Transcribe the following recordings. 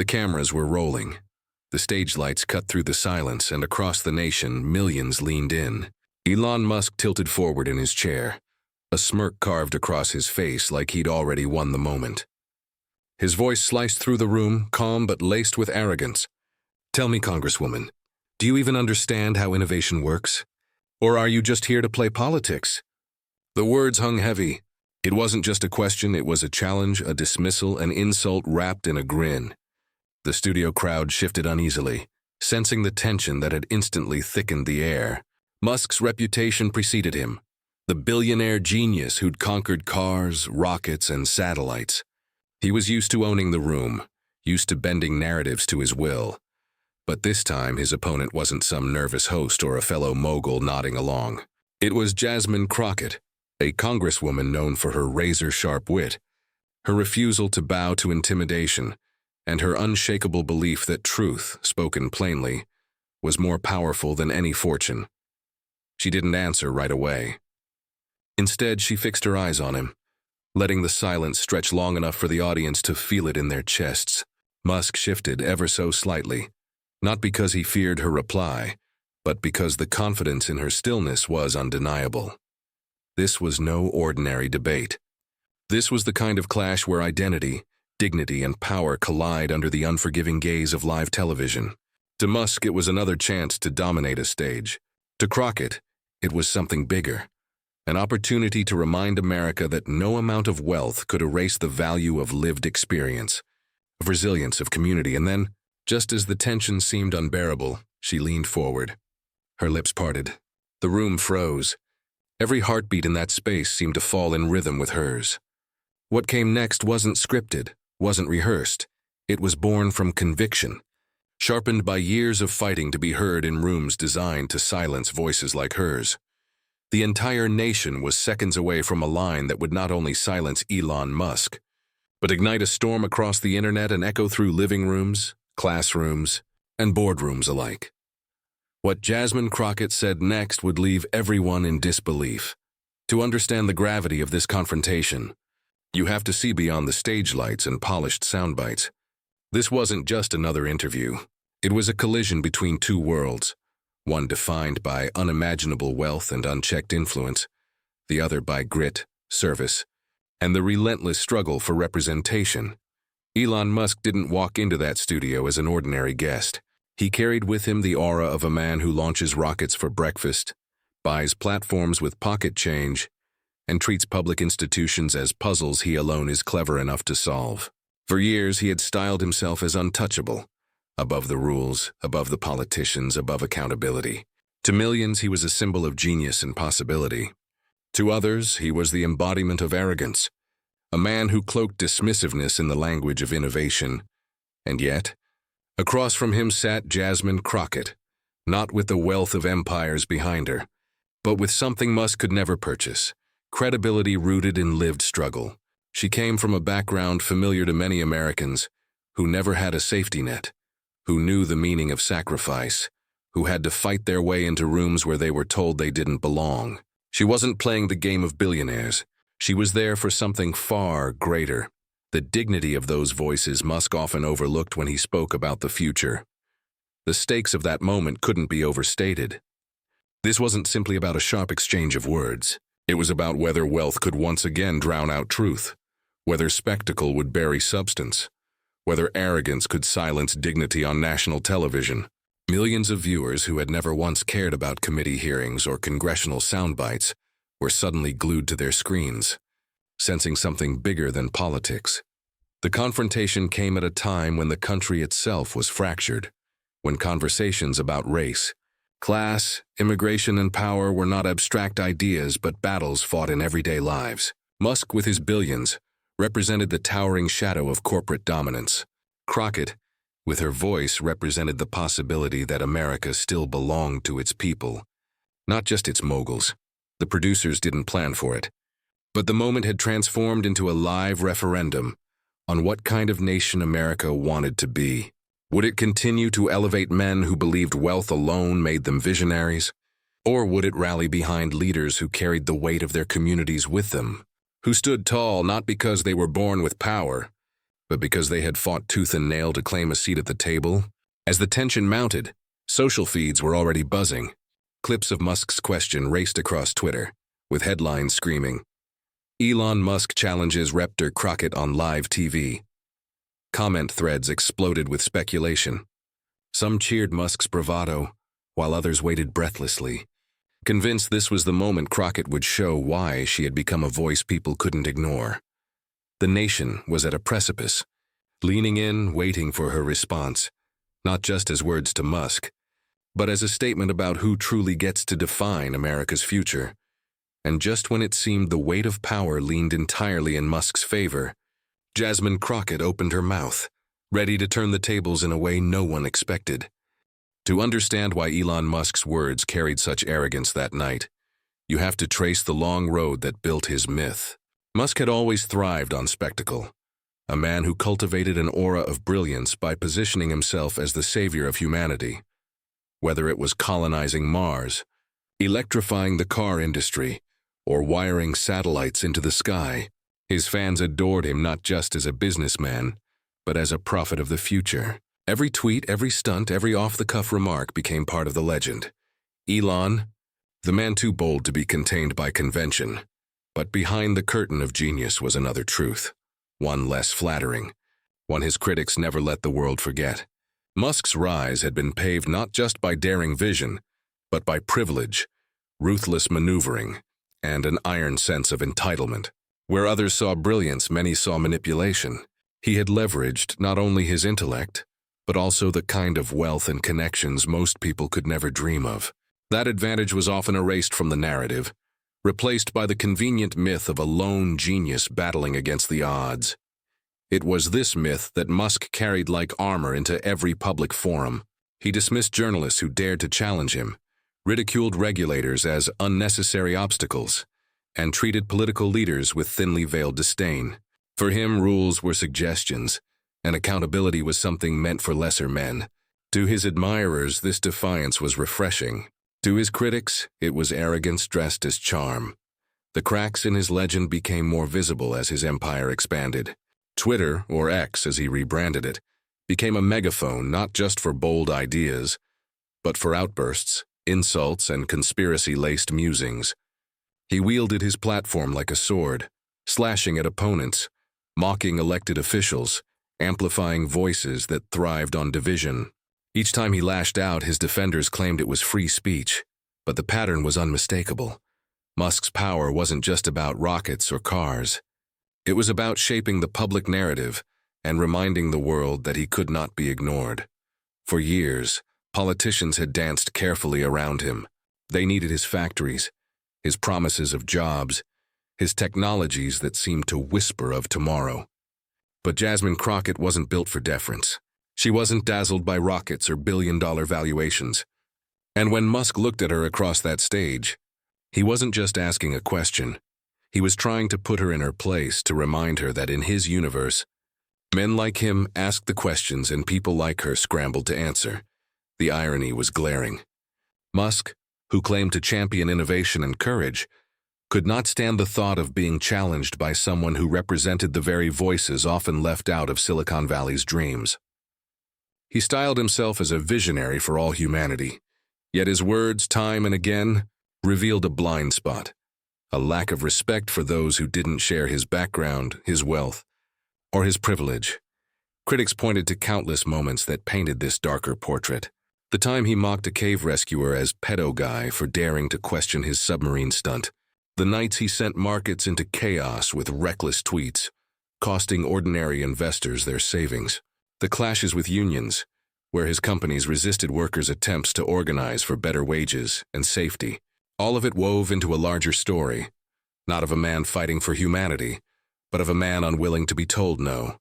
The cameras were rolling. The stage lights cut through the silence, and across the nation, millions leaned in. Elon Musk tilted forward in his chair, a smirk carved across his face like he'd already won the moment. His voice sliced through the room, calm but laced with arrogance. "Tell me, Congresswoman, do you even understand how innovation works? Or are you just here to play politics?" The words hung heavy. It wasn't just a question, it was a challenge, a dismissal, an insult wrapped in a grin. The studio crowd shifted uneasily, sensing the tension that had instantly thickened the air. Musk's reputation preceded him, the billionaire genius who'd conquered cars, rockets, and satellites. He was used to owning the room, used to bending narratives to his will. But this time his opponent wasn't some nervous host or a fellow mogul nodding along. It was Jasmine Crockett, a congresswoman known for her razor-sharp wit, her refusal to bow to intimidation, and her unshakable belief that truth, spoken plainly, was more powerful than any fortune. She didn't answer right away. Instead, she fixed her eyes on him, letting the silence stretch long enough for the audience to feel it in their chests. Musk shifted ever so slightly, not because he feared her reply, but because the confidence in her stillness was undeniable. This was no ordinary debate. This was the kind of clash where identity, dignity, and power collide under the unforgiving gaze of live television. To Musk, it was another chance to dominate a stage. To Crockett, it was something bigger, an opportunity to remind America that no amount of wealth could erase the value of lived experience, of resilience, of community. And then, just as the tension seemed unbearable, she leaned forward. Her lips parted. The room froze. Every heartbeat in that space seemed to fall in rhythm with hers. What came next wasn't scripted, wasn't rehearsed. It was born from conviction, sharpened by years of fighting to be heard in rooms designed to silence voices like hers. The entire nation was seconds away from a line that would not only silence Elon Musk, but ignite a storm across the internet and echo through living rooms, classrooms, and boardrooms alike. What Jasmine Crockett said next would leave everyone in disbelief. To understand the gravity of this confrontation, you have to see beyond the stage lights and polished sound bites. This wasn't just another interview. It was a collision between two worlds, one defined by unimaginable wealth and unchecked influence, the other by grit, service, and the relentless struggle for representation. Elon Musk didn't walk into that studio as an ordinary guest. He carried with him the aura of a man who launches rockets for breakfast, buys platforms with pocket change, and treats public institutions as puzzles he alone is clever enough to solve. For years, he had styled himself as untouchable, above the rules, above the politicians, above accountability. To millions, he was a symbol of genius and possibility. To others, he was the embodiment of arrogance, a man who cloaked dismissiveness in the language of innovation. And yet, across from him sat Jasmine Crockett, not with the wealth of empires behind her, but with something Musk could never purchase, credibility rooted in lived struggle. She came from a background familiar to many Americans, who never had a safety net, who knew the meaning of sacrifice, who had to fight their way into rooms where they were told they didn't belong. She wasn't playing the game of billionaires. She was there for something far greater. The dignity of those voices Musk often overlooked when he spoke about the future. The stakes of that moment couldn't be overstated. This wasn't simply about a sharp exchange of words. It was about whether wealth could once again drown out truth, whether spectacle would bury substance, whether arrogance could silence dignity on national television. Millions of viewers who had never once cared about committee hearings or congressional soundbites were suddenly glued to their screens, sensing something bigger than politics. The confrontation came at a time when the country itself was fractured, when conversations about race, class, immigration, and power were not abstract ideas but battles fought in everyday lives. Musk, with his billions, represented the towering shadow of corporate dominance. Crockett, with her voice, represented the possibility that America still belonged to its people, not just its moguls. The producers didn't plan for it. But the moment had transformed into a live referendum on what kind of nation America wanted to be. Would it continue to elevate men who believed wealth alone made them visionaries? Or would it rally behind leaders who carried the weight of their communities with them, who stood tall not because they were born with power, but because they had fought tooth and nail to claim a seat at the table. As the tension mounted, social feeds were already buzzing. Clips of Musk's question raced across Twitter, with headlines screaming, "Elon Musk challenges Raptor Crockett on live TV." Comment threads exploded with speculation. Some cheered Musk's bravado, while others waited breathlessly, convinced this was the moment Crockett would show why she had become a voice people couldn't ignore. The nation was at a precipice, leaning in, waiting for her response, not just as words to Musk, but as a statement about who truly gets to define America's future. And just when it seemed the weight of power leaned entirely in Musk's favor, Jasmine Crockett opened her mouth, ready to turn the tables in a way no one expected. To understand why Elon Musk's words carried such arrogance that night, you have to trace the long road that built his myth. Musk had always thrived on spectacle, a man who cultivated an aura of brilliance by positioning himself as the savior of humanity. Whether it was colonizing Mars, electrifying the car industry, or wiring satellites into the sky, his fans adored him not just as a businessman, but as a prophet of the future. Every tweet, every stunt, every off-the-cuff remark became part of the legend. Elon, the man too bold to be contained by convention. But behind the curtain of genius was another truth, one less flattering, one his critics never let the world forget. Musk's rise had been paved not just by daring vision, but by privilege, ruthless maneuvering, and an iron sense of entitlement. Where others saw brilliance, many saw manipulation. He had leveraged not only his intellect, but also the kind of wealth and connections most people could never dream of. That advantage was often erased from the narrative, replaced by the convenient myth of a lone genius battling against the odds. It was this myth that Musk carried like armor into every public forum. He dismissed journalists who dared to challenge him, ridiculed regulators as unnecessary obstacles, and treated political leaders with thinly veiled disdain. For him, rules were suggestions, and accountability was something meant for lesser men. To his admirers, this defiance was refreshing. To his critics, it was arrogance dressed as charm. The cracks in his legend became more visible as his empire expanded. Twitter, or X as he rebranded it, became a megaphone not just for bold ideas, but for outbursts, insults, and conspiracy-laced musings. He wielded his platform like a sword, slashing at opponents, mocking elected officials, amplifying voices that thrived on division. Each time he lashed out, his defenders claimed it was free speech, but the pattern was unmistakable. Musk's power wasn't just about rockets or cars. It was about shaping the public narrative and reminding the world that he could not be ignored. For years, politicians had danced carefully around him. They needed his factories, his promises of jobs, his technologies that seemed to whisper of tomorrow. But Jasmine Crockett wasn't built for deference. She wasn't dazzled by rockets or billion-dollar valuations. And when Musk looked at her across that stage, he wasn't just asking a question. He was trying to put her in her place, to remind her that in his universe, men like him asked the questions and people like her scrambled to answer. The irony was glaring. Musk, who claimed to champion innovation and courage, could not stand the thought of being challenged by someone who represented the very voices often left out of Silicon Valley's dreams. He styled himself as a visionary for all humanity, yet his words, time and again, revealed a blind spot, a lack of respect for those who didn't share his background, his wealth, or his privilege. Critics pointed to countless moments that painted this darker portrait. The time he mocked a cave rescuer as pedo guy for daring to question his submarine stunt. The nights he sent markets into chaos with reckless tweets, costing ordinary investors their savings. The clashes with unions, where his companies resisted workers' attempts to organize for better wages and safety. All of it wove into a larger story, not of a man fighting for humanity, but of a man unwilling to be told no.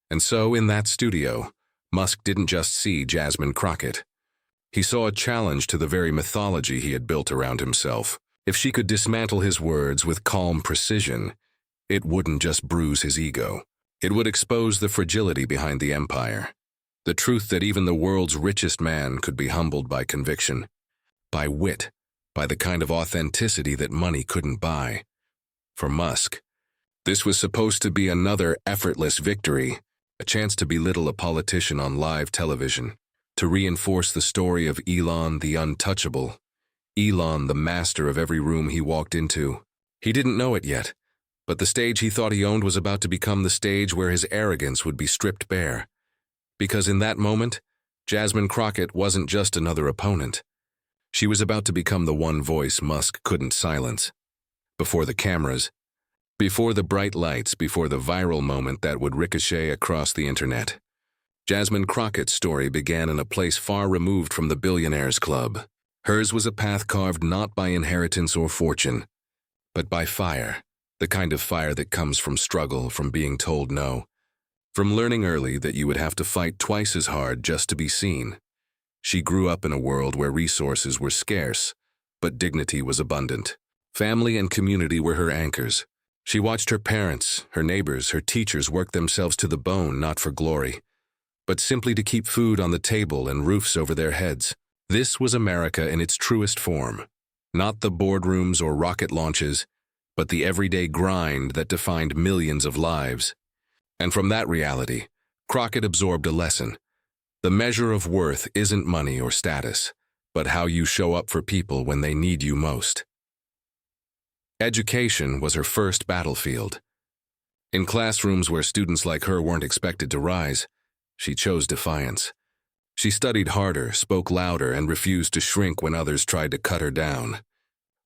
And so, in that studio, Musk didn't just see Jasmine Crockett. He saw a challenge to the very mythology he had built around himself. If she could dismantle his words with calm precision, it wouldn't just bruise his ego. It would expose the fragility behind the empire. The truth that even the world's richest man could be humbled by conviction, by wit, by the kind of authenticity that money couldn't buy. For Musk, This was supposed to be another effortless victory, a chance to belittle a politician on live television, to reinforce the story of Elon the untouchable, Elon the master of every room he walked into. He didn't know it yet, but the stage he thought he owned was about to become the stage where his arrogance would be stripped bare. Because in that moment, Jasmine Crockett wasn't just another opponent. She was about to become the one voice Musk couldn't silence. Before the cameras, before the bright lights, before the viral moment that would ricochet across the internet, Jasmine Crockett's story began in a place far removed from the Billionaires Club. Hers was a path carved not by inheritance or fortune, but by fire, the kind of fire that comes from struggle, from being told no, from learning early that you would have to fight twice as hard just to be seen. She grew up in a world where resources were scarce, but dignity was abundant. Family and community were her anchors. She watched her parents, her neighbors, her teachers work themselves to the bone not for glory, but simply to keep food on the table and roofs over their heads. This was America in its truest form. Not the boardrooms or rocket launches, but the everyday grind that defined millions of lives. And from that reality, Crockett absorbed a lesson. The measure of worth isn't money or status, but how you show up for people when they need you most. Education was her first battlefield. In classrooms where students like her weren't expected to rise, she chose defiance. She studied harder, spoke louder, and refused to shrink when others tried to cut her down.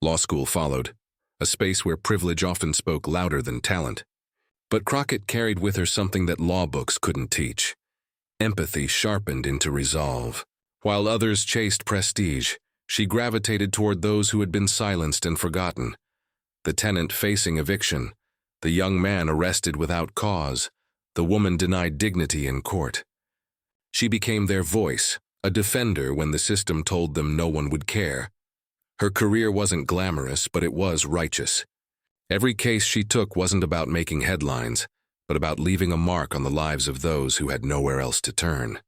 Law school followed, a space where privilege often spoke louder than talent. But Crockett carried with her something that law books couldn't teach. Empathy sharpened into resolve. While others chased prestige, she gravitated toward those who had been silenced and forgotten. The tenant facing eviction, the young man arrested without cause, the woman denied dignity in court. She became their voice, a defender when the system told them no one would care. Her career wasn't glamorous, but it was righteous. Every case she took wasn't about making headlines, but about leaving a mark on the lives of those who had nowhere else to turn.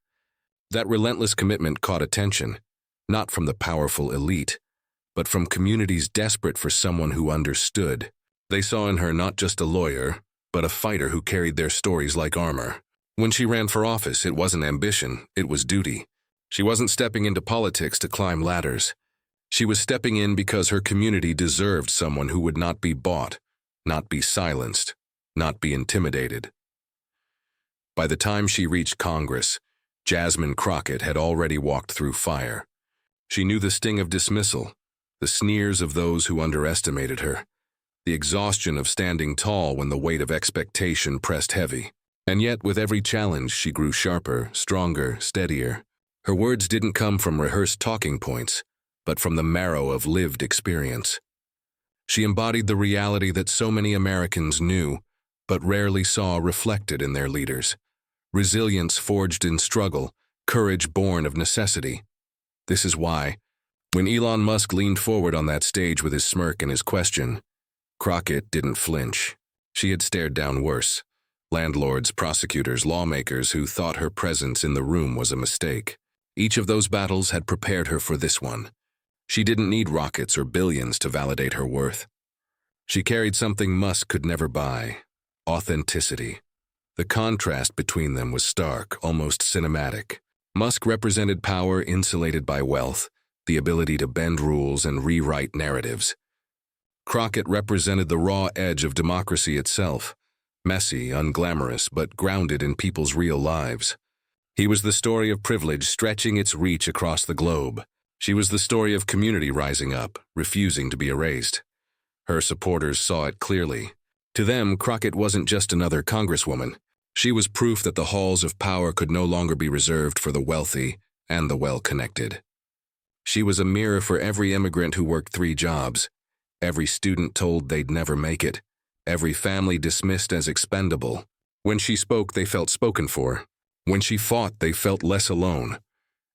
That relentless commitment caught attention, not from the powerful elite, but from communities desperate for someone who understood. They saw in her not just a lawyer, but a fighter who carried their stories like armor. When she ran for office, it wasn't ambition, it was duty. She wasn't stepping into politics to climb ladders. She was stepping in because her community deserved someone who would not be bought, not be silenced, not be intimidated. By the time she reached Congress, Jasmine Crockett had already walked through fire. She knew the sting of dismissal, the sneers of those who underestimated her, the exhaustion of standing tall when the weight of expectation pressed heavy. And yet, with every challenge, she grew sharper, stronger, steadier. Her words didn't come from rehearsed talking points, but from the marrow of lived experience. She embodied the reality that so many Americans knew, but rarely saw reflected in their leaders. Resilience forged in struggle, courage born of necessity. This is why, when Elon Musk leaned forward on that stage with his smirk and his question, Crockett didn't flinch. She had stared down worse. Landlords, prosecutors, lawmakers who thought her presence in the room was a mistake. Each of those battles had prepared her for this one. She didn't need rockets or billions to validate her worth. She carried something Musk could never buy: authenticity. The contrast between them was stark, almost cinematic. Musk represented power insulated by wealth, the ability to bend rules and rewrite narratives. Crockett represented the raw edge of democracy itself, messy, unglamorous, but grounded in people's real lives. He was the story of privilege stretching its reach across the globe. She was the story of community rising up, refusing to be erased. Her supporters saw it clearly. To them, Crockett wasn't just another congresswoman. She was proof that the halls of power could no longer be reserved for the wealthy and the well-connected. She was a mirror for every immigrant who worked 3 jobs, every student told they'd never make it, every family dismissed as expendable. When she spoke, they felt spoken for. When she fought, they felt less alone.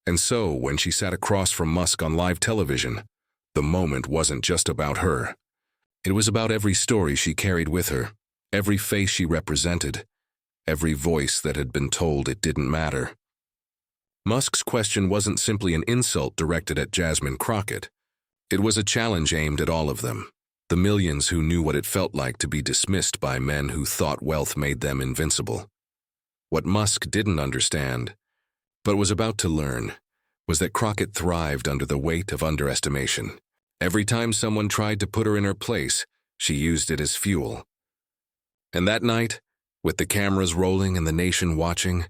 And so, when she sat across from Musk on live television, the moment wasn't just about her. It was about every story she carried with her, every face she represented, every voice that had been told it didn't matter. Musk's question wasn't simply an insult directed at Jasmine Crockett. It was a challenge aimed at all of them. The millions who knew what it felt like to be dismissed by men who thought wealth made them invincible. What Musk didn't understand, but was about to learn, was that Crockett thrived under the weight of underestimation. Every time someone tried to put her in her place, she used it as fuel. And that night, with the cameras rolling and the nation watching,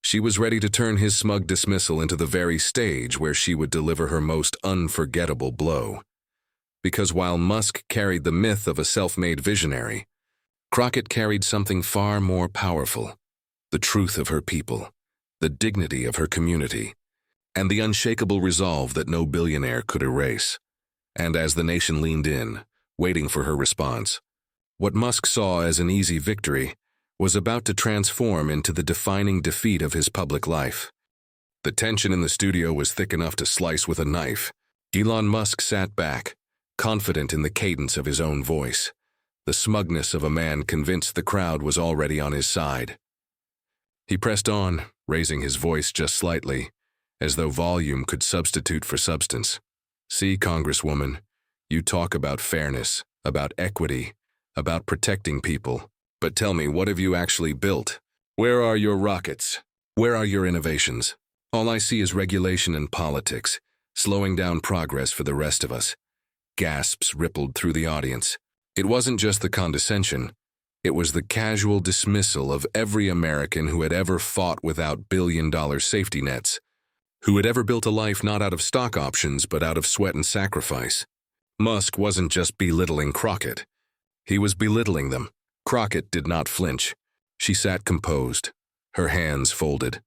she was ready to turn his smug dismissal into the very stage where she would deliver her most unforgettable blow. Because while Musk carried the myth of a self-made visionary, Crockett carried something far more powerful: the truth of her people, the dignity of her community, and the unshakable resolve that no billionaire could erase. And as the nation leaned in, waiting for her response, what Musk saw as an easy victory was about to transform into the defining defeat of his public life. The tension in the studio was thick enough to slice with a knife. Elon Musk sat back, confident in the cadence of his own voice, the smugness of a man convinced the crowd was already on his side. He pressed on, raising his voice just slightly, as though volume could substitute for substance. "See, Congresswoman, you talk about fairness, about equity, about protecting people. But tell me, what have you actually built? Where are your rockets? Where are your innovations? All I see is regulation and politics, slowing down progress for the rest of us." Gasps rippled through the audience. It wasn't just the condescension. It was the casual dismissal of every American who had ever fought without billion-dollar safety nets, who had ever built a life not out of stock options but out of sweat and sacrifice. Musk wasn't just belittling Crockett. He was belittling them. Crockett did not flinch. She sat composed, her hands folded,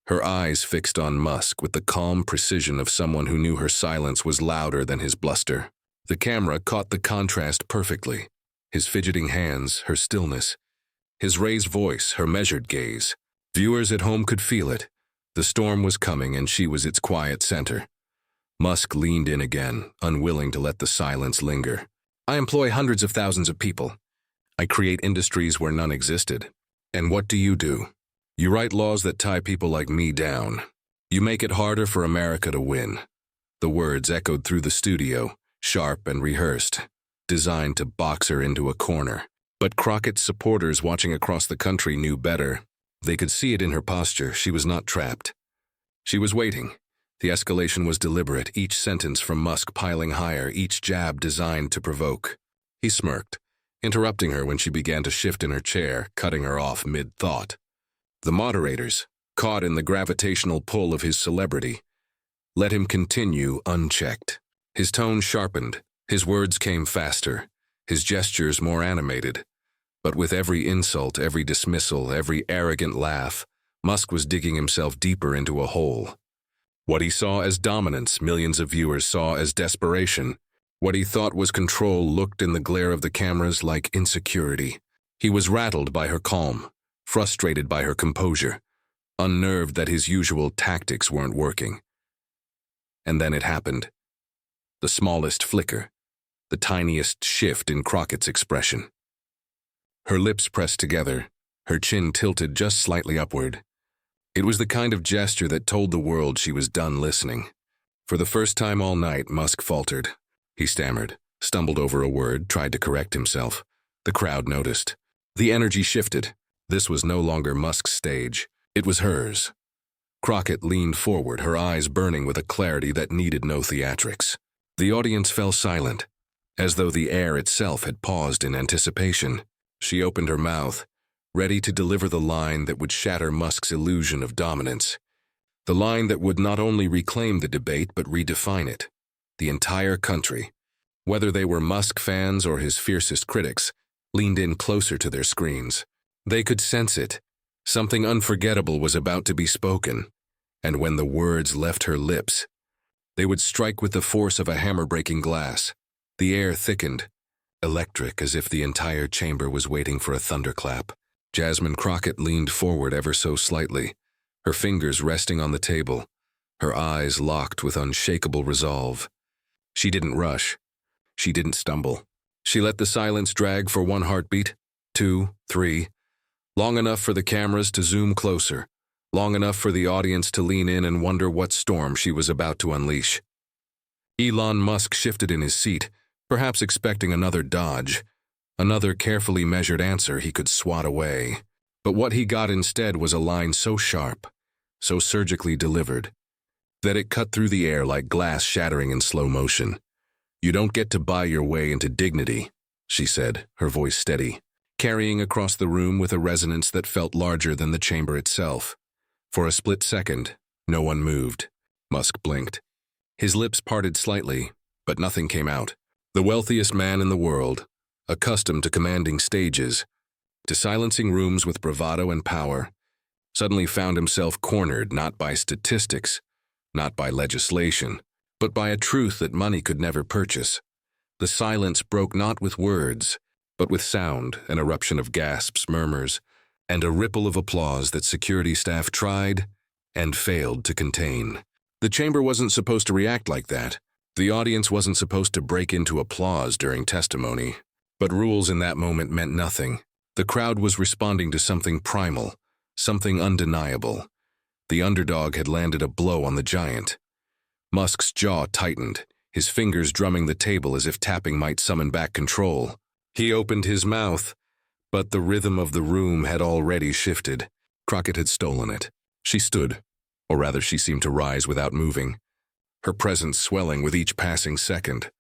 her eyes fixed on Musk with the calm precision of someone who knew her silence was louder than his bluster. The camera caught the contrast perfectly. His fidgeting hands, her stillness. His raised voice, her measured gaze. Viewers at home could feel it. The storm was coming and she was its quiet center. Musk leaned in again, unwilling to let the silence linger. "I employ hundreds of thousands of people. I create industries where none existed. And what do? You write laws that tie people like me down. You make it harder for America to win." The words echoed through the studio, sharp and rehearsed, designed to box her into a corner. But Crockett's supporters watching across the country knew better. They could see it in her posture. She was not trapped. She was waiting. The escalation was deliberate, each sentence from Musk piling higher, each jab designed to provoke. He smirked, interrupting her when she began to shift in her chair, cutting her off mid-thought. The moderators, caught in the gravitational pull of his celebrity, let him continue unchecked. His tone sharpened, his words came faster, his gestures more animated. But with every insult, every dismissal, every arrogant laugh, Musk was digging himself deeper into a hole. What he saw as dominance, millions of viewers saw as desperation. What he thought was control looked in the glare of the cameras like insecurity. He was rattled by her calm, frustrated by her composure, unnerved that his usual tactics weren't working. And then it happened. The smallest flicker, the tiniest shift in Crockett's expression. Her lips pressed together, her chin tilted just slightly upward. It was the kind of gesture that told the world she was done listening. For the first time all night, Musk faltered. He stammered, stumbled over a word, tried to correct himself. The crowd noticed. The energy shifted. This was no longer Musk's stage. It was hers. Crockett leaned forward, her eyes burning with a clarity that needed no theatrics. The audience fell silent, as though the air itself had paused in anticipation. She opened her mouth, ready to deliver the line that would shatter Musk's illusion of dominance. The line that would not only reclaim the debate but redefine it. The entire country, whether they were Musk fans or his fiercest critics, leaned in closer to their screens. They could sense it. Something unforgettable was about to be spoken, and when the words left her lips, they would strike with the force of a hammer breaking glass. The air thickened, electric, as if the entire chamber was waiting for a thunderclap. Jasmine Crockett leaned forward ever so slightly, her fingers resting on the table, her eyes locked with unshakable resolve. She didn't rush. She didn't stumble. She let the silence drag for one heartbeat, 2, 3, long enough for the cameras to zoom closer, long enough for the audience to lean in and wonder what storm she was about to unleash. Elon Musk shifted in his seat, perhaps expecting another dodge, another carefully measured answer he could swat away. But what he got instead was a line so sharp, so surgically delivered, that it cut through the air like glass shattering in slow motion. "You don't get to buy your way into dignity," she said, her voice steady, carrying across the room with a resonance that felt larger than the chamber itself. For a split second, no one moved. Musk blinked. His lips parted slightly, but nothing came out. The wealthiest man in the world, accustomed to commanding stages, to silencing rooms with bravado and power, suddenly found himself cornered not by statistics, not by legislation, but by a truth that money could never purchase. The silence broke not with words, but with sound, an eruption of gasps, murmurs, and a ripple of applause that security staff tried and failed to contain. The chamber wasn't supposed to react like that. The audience wasn't supposed to break into applause during testimony. But rules in that moment meant nothing. The crowd was responding to something primal, something undeniable. The underdog had landed a blow on the giant. Musk's jaw tightened, his fingers drumming the table as if tapping might summon back control. He opened his mouth, but the rhythm of the room had already shifted. Crockett had stolen it. She stood, or rather she seemed to rise without moving, her presence swelling with each passing second,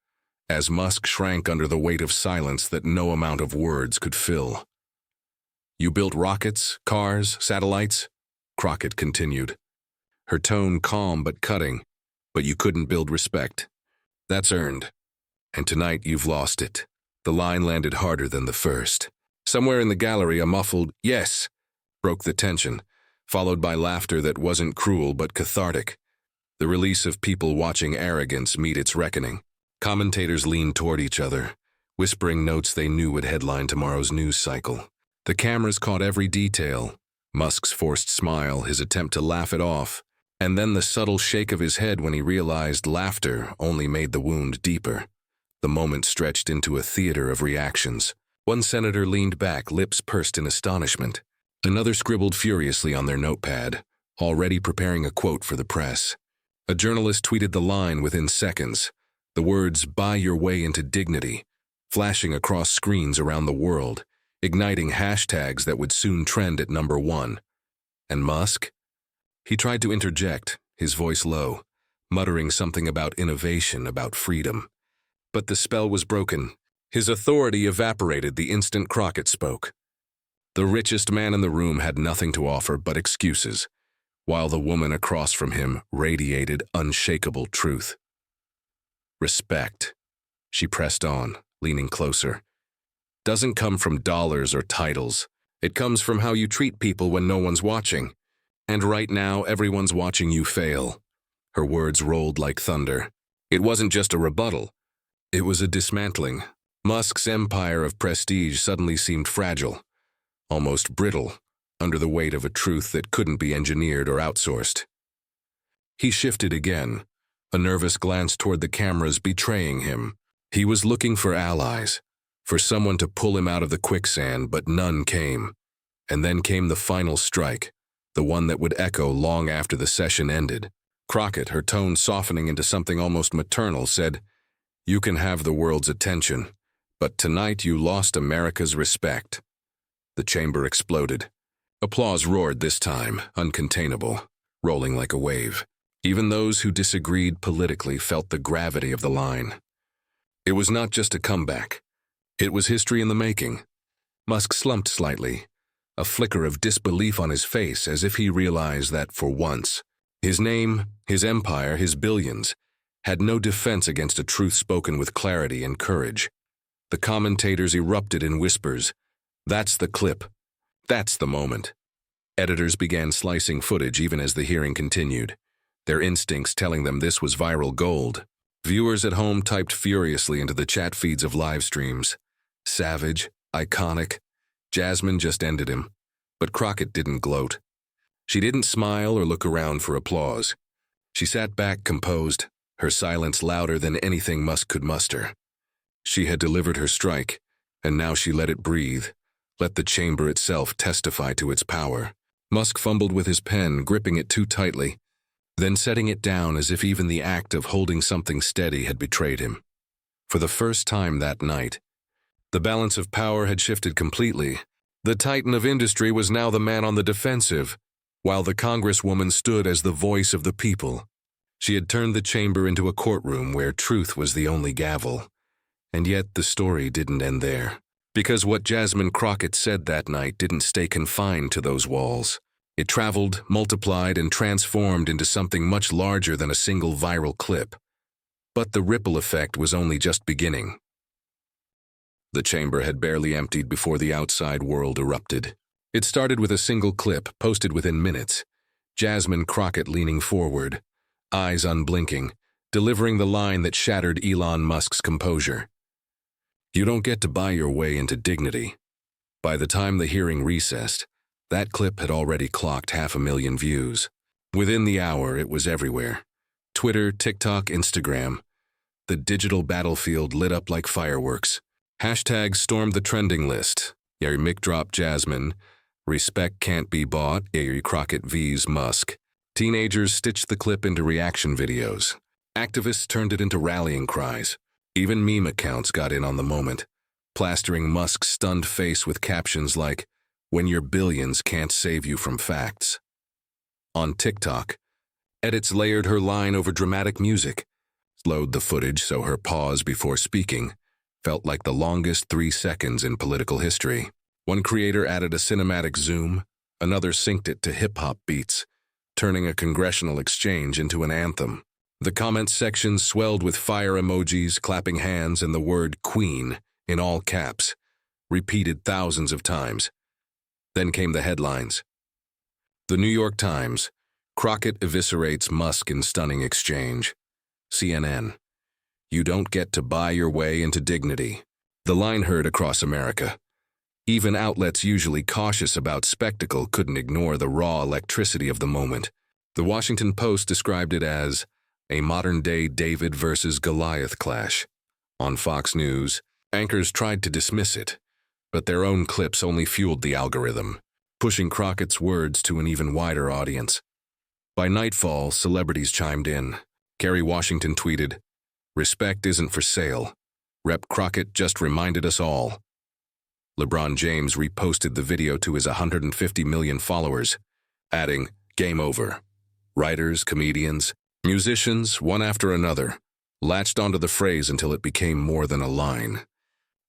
as Musk shrank under the weight of silence that no amount of words could fill. "You built rockets, cars, satellites?" Crockett continued, her tone calm but cutting. "But you couldn't build respect. That's earned. And tonight you've lost it." The line landed harder than the first. Somewhere in the gallery, a muffled "yes" broke the tension, followed by laughter that wasn't cruel but cathartic, the release of people watching arrogance meet its reckoning. Commentators leaned toward each other, whispering notes they knew would headline tomorrow's news cycle. The cameras caught every detail, Musk's forced smile, his attempt to laugh it off, and then the subtle shake of his head when he realized laughter only made the wound deeper. The moment stretched into a theater of reactions. One senator leaned back, lips pursed in astonishment. Another scribbled furiously on their notepad, already preparing a quote for the press. A journalist tweeted the line within seconds, the words "buy your way into dignity," flashing across screens around the world, igniting hashtags that would soon trend at #1. And Musk? He tried to interject, his voice low, muttering something about innovation, about freedom. But the spell was broken. His authority evaporated the instant Crockett spoke. The richest man in the room had nothing to offer but excuses, while the woman across from him radiated unshakable truth. "Respect," she pressed on, leaning closer, "doesn't come from dollars or titles. It comes from how you treat people when no one's watching. And right now, everyone's watching you fail." Her words rolled like thunder. It wasn't just a rebuttal. It was a dismantling. Musk's empire of prestige suddenly seemed fragile, almost brittle, under the weight of a truth that couldn't be engineered or outsourced. He shifted again, a nervous glance toward the cameras betraying him. He was looking for allies, for someone to pull him out of the quicksand, but none came. And then came the final strike, the one that would echo long after the session ended. Crockett, her tone softening into something almost maternal, said, "You can have the world's attention, but tonight you lost America's respect." The chamber exploded. Applause roared this time, uncontainable, rolling like a wave. Even those who disagreed politically felt the gravity of the line. It was not just a comeback. It was history in the making. Musk slumped slightly, a flicker of disbelief on his face as if he realized that for once, his name, his empire, his billions, had no defense against a truth spoken with clarity and courage. The commentators erupted in whispers. "That's the clip. That's the moment." Editors began slicing footage even as the hearing continued, their instincts telling them this was viral gold. Viewers at home typed furiously into the chat feeds of live streams. Savage, iconic. Jasmine just ended him. But Crockett didn't gloat. She didn't smile or look around for applause. She sat back composed, her silence louder than anything Musk could muster. She had delivered her strike, and now she let it breathe, let the chamber itself testify to its power. Musk fumbled with his pen, gripping it too tightly, then setting it down as if even the act of holding something steady had betrayed him. For the first time that night, the balance of power had shifted completely. The titan of industry was now the man on the defensive, while the congresswoman stood as the voice of the people. She had turned the chamber into a courtroom where truth was the only gavel. And yet the story didn't end there. Because what Jasmine Crockett said that night didn't stay confined to those walls. It traveled, multiplied, and transformed into something much larger than a single viral clip. But the ripple effect was only just beginning. The chamber had barely emptied before the outside world erupted. It started with a single clip, posted within minutes. Jasmine Crockett leaning forward, eyes unblinking, delivering the line that shattered Elon Musk's composure. "You don't get to buy your way into dignity." By the time the hearing recessed, that clip had already clocked 500,000 views. Within the hour, it was everywhere. Twitter, TikTok, Instagram. The digital battlefield lit up like fireworks. Hashtags stormed the trending list. Mick drop Jasmine. Respect can't be bought. Crockett vs. Musk. Teenagers stitched the clip into reaction videos. Activists turned it into rallying cries. Even meme accounts got in on the moment, plastering Musk's stunned face with captions like, "When your billions can't save you from facts." On TikTok, edits layered her line over dramatic music, slowed the footage so her pause before speaking felt like the longest 3 seconds in political history. One creator added a cinematic zoom, another synced it to hip-hop beats, turning a congressional exchange into an anthem. The comments section swelled with fire emojis, clapping hands, and the word "Queen" in all caps, repeated thousands of times. Then came the headlines. The New York Times, Crockett eviscerates Musk in stunning exchange. CNN, you don't get to buy your way into dignity. The line heard across America. Even outlets usually cautious about spectacle couldn't ignore the raw electricity of the moment. The Washington Post described it as a modern-day David versus Goliath clash. On Fox News, anchors tried to dismiss it, but their own clips only fueled the algorithm, pushing Crockett's words to an even wider audience. By nightfall, celebrities chimed in. Kerry Washington tweeted, "Respect isn't for sale. Rep. Crockett just reminded us all." LeBron James reposted the video to his 150 million followers, adding, "Game over." Writers, comedians, musicians, one after another, latched onto the phrase until it became more than a line.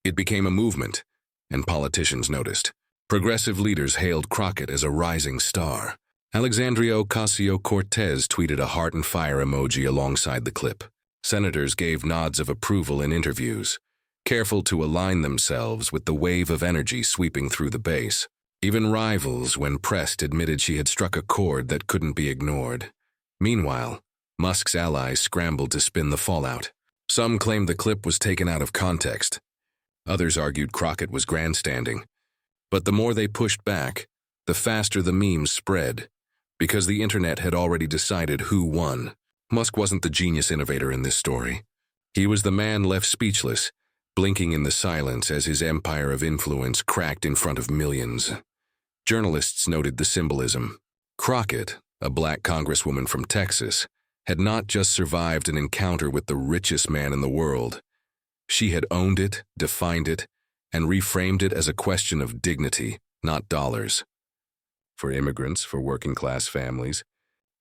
It became a movement, and politicians noticed. Progressive leaders hailed Crockett as a rising star. Alexandria Ocasio-Cortez tweeted a heart and fire emoji alongside the clip. Senators gave nods of approval in interviews, careful to align themselves with the wave of energy sweeping through the base. Even rivals, when pressed, admitted she had struck a chord that couldn't be ignored. Meanwhile, Musk's allies scrambled to spin the fallout. Some claimed the clip was taken out of context. Others argued Crockett was grandstanding. But the more they pushed back, the faster the memes spread, because the internet had already decided who won. Musk wasn't the genius innovator in this story. He was the man left speechless, blinking in the silence as his empire of influence cracked in front of millions. Journalists noted the symbolism. Crockett, a black congresswoman from Texas, had not just survived an encounter with the richest man in the world. She had owned it, defined it, and reframed it as a question of dignity, not dollars. For immigrants, for working-class families,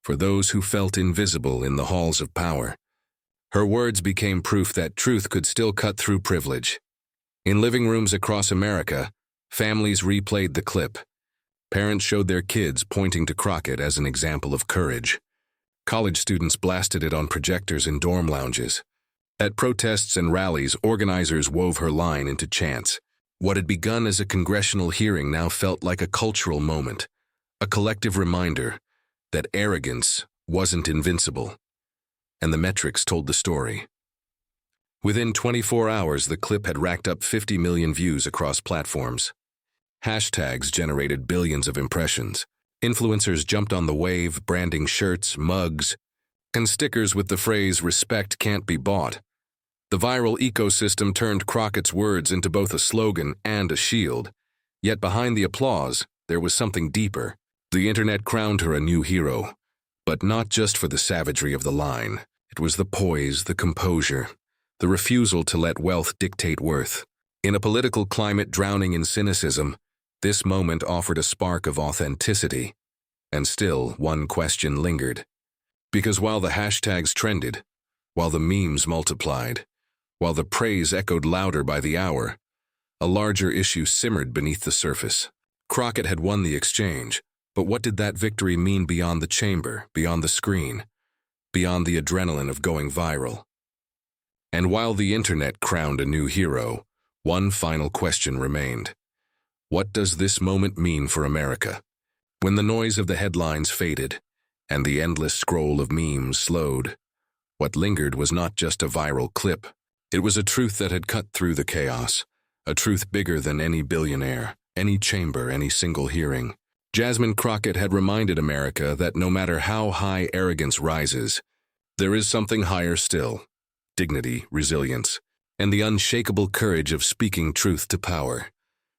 for those who felt invisible in the halls of power, her words became proof that truth could still cut through privilege. In living rooms across America, families replayed the clip. Parents showed their kids pointing to Crockett as an example of courage. College students blasted it on projectors in dorm lounges. At protests and rallies, organizers wove her line into chants. What had begun as a congressional hearing now felt like a cultural moment, a collective reminder that arrogance wasn't invincible. And the metrics told the story. Within 24 hours, the clip had racked up 50 million views across platforms. Hashtags generated billions of impressions. Influencers jumped on the wave, branding shirts, mugs, and stickers with the phrase, "Respect can't be bought." The viral ecosystem turned Crockett's words into both a slogan and a shield. Yet behind the applause, there was something deeper. The internet crowned her a new hero. But not just for the savagery of the line. It was the poise, the composure, the refusal to let wealth dictate worth. In a political climate drowning in cynicism, this moment offered a spark of authenticity. And still, one question lingered. Because while the hashtags trended, while the memes multiplied, while the praise echoed louder by the hour, a larger issue simmered beneath the surface. Crockett had won the exchange, but what did that victory mean beyond the chamber, beyond the screen, beyond the adrenaline of going viral? And while the internet crowned a new hero, one final question remained. What does this moment mean for America? When the noise of the headlines faded, and the endless scroll of memes slowed, what lingered was not just a viral clip. It was a truth that had cut through the chaos, a truth bigger than any billionaire, any chamber, any single hearing. Jasmine Crockett had reminded America that no matter how high arrogance rises, there is something higher still: dignity, resilience, and the unshakable courage of speaking truth to power.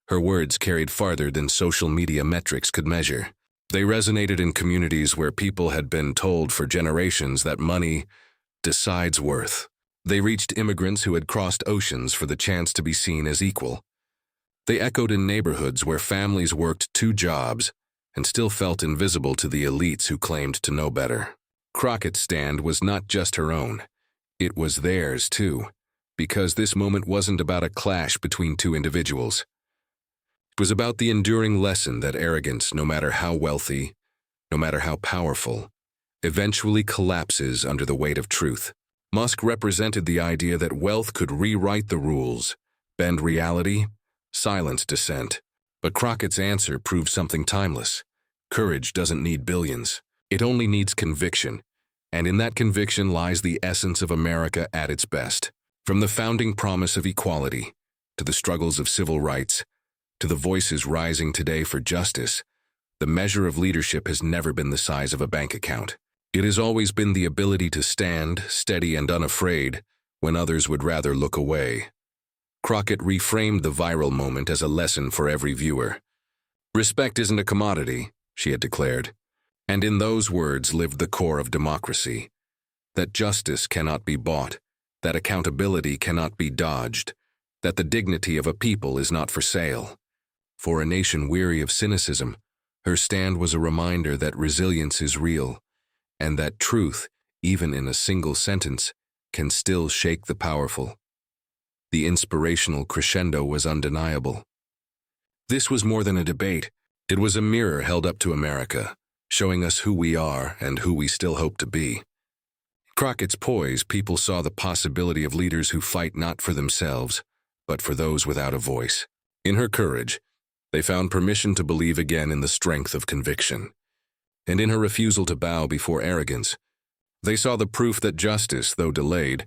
Her words carried farther than social media metrics could measure. They resonated in communities where people had been told for generations that money decides worth. They reached immigrants who had crossed oceans for the chance to be seen as equal. They echoed in neighborhoods where families worked 2 jobs and still felt invisible to the elites who claimed to know better. Crockett's stand was not just her own. It was theirs, too, because this moment wasn't about a clash between 2 individuals. It was about the enduring lesson that arrogance, no matter how wealthy, no matter how powerful, eventually collapses under the weight of truth. Musk represented the idea that wealth could rewrite the rules, bend reality, silence dissent. But Crockett's answer proved something timeless. Courage doesn't need billions. It only needs conviction. And in that conviction lies the essence of America at its best. From the founding promise of equality, to the struggles of civil rights, to the voices rising today for justice, the measure of leadership has never been the size of a bank account. It has always been the ability to stand, steady and unafraid, when others would rather look away. Crockett reframed the viral moment as a lesson for every viewer. Respect isn't a commodity, she had declared, and in those words lived the core of democracy. That justice cannot be bought, that accountability cannot be dodged, that the dignity of a people is not for sale. For a nation weary of cynicism, her stand was a reminder that resilience is real, and that truth, even in a single sentence, can still shake the powerful. The inspirational crescendo was undeniable. This was more than a debate. It was a mirror held up to America, showing us who we are and who we still hope to be. Crockett's poise, people saw the possibility of leaders who fight not for themselves, but for those without a voice. In her courage, they found permission to believe again in the strength of conviction. And in her refusal to bow before arrogance, they saw the proof that justice, though delayed,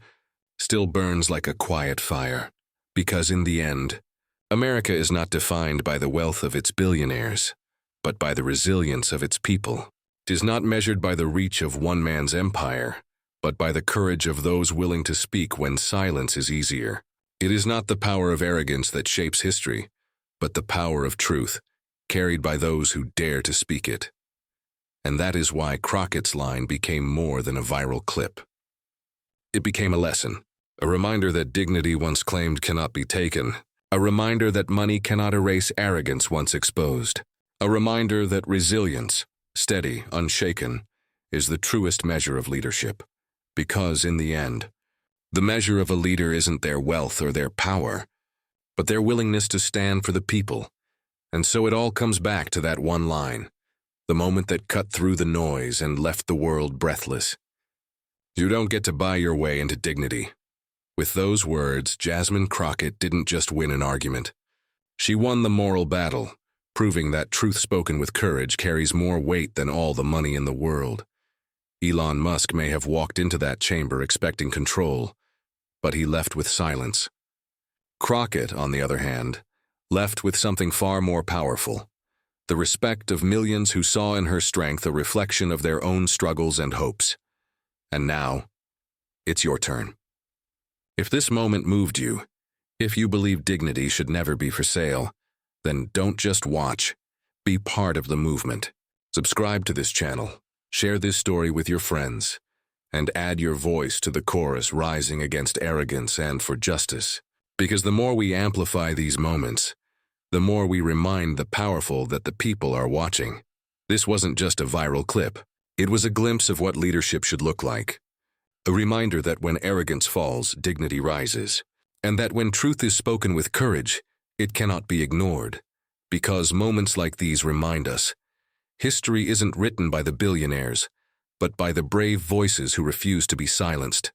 still burns like a quiet fire. Because in the end, America is not defined by the wealth of its billionaires, but by the resilience of its people. It is not measured by the reach of one man's empire, but by the courage of those willing to speak when silence is easier. It is not the power of arrogance that shapes history, but the power of truth, carried by those who dare to speak it. And that is why Crockett's line became more than a viral clip. It became a lesson, a reminder that dignity once claimed cannot be taken, a reminder that money cannot erase arrogance once exposed, a reminder that resilience, steady, unshaken, is the truest measure of leadership. Because in the end, the measure of a leader isn't their wealth or their power, but their willingness to stand for the people. And so it all comes back to that one line, the moment that cut through the noise and left the world breathless. You don't get to buy your way into dignity. With those words, Jasmine Crockett didn't just win an argument. She won the moral battle, proving that truth spoken with courage carries more weight than all the money in the world. Elon Musk may have walked into that chamber expecting control, but he left with silence. Crockett, on the other hand, left with something far more powerful, the respect of millions who saw in her strength a reflection of their own struggles and hopes. And now, it's your turn. If this moment moved you, if you believe dignity should never be for sale, then don't just watch, be part of the movement. Subscribe to this channel, share this story with your friends, and add your voice to the chorus rising against arrogance and for justice. Because the more we amplify these moments, the more we remind the powerful that the people are watching. This wasn't just a viral clip. It was a glimpse of what leadership should look like. A reminder that when arrogance falls, dignity rises. And that when truth is spoken with courage, it cannot be ignored. Because moments like these remind us, history isn't written by the billionaires, but by the brave voices who refuse to be silenced.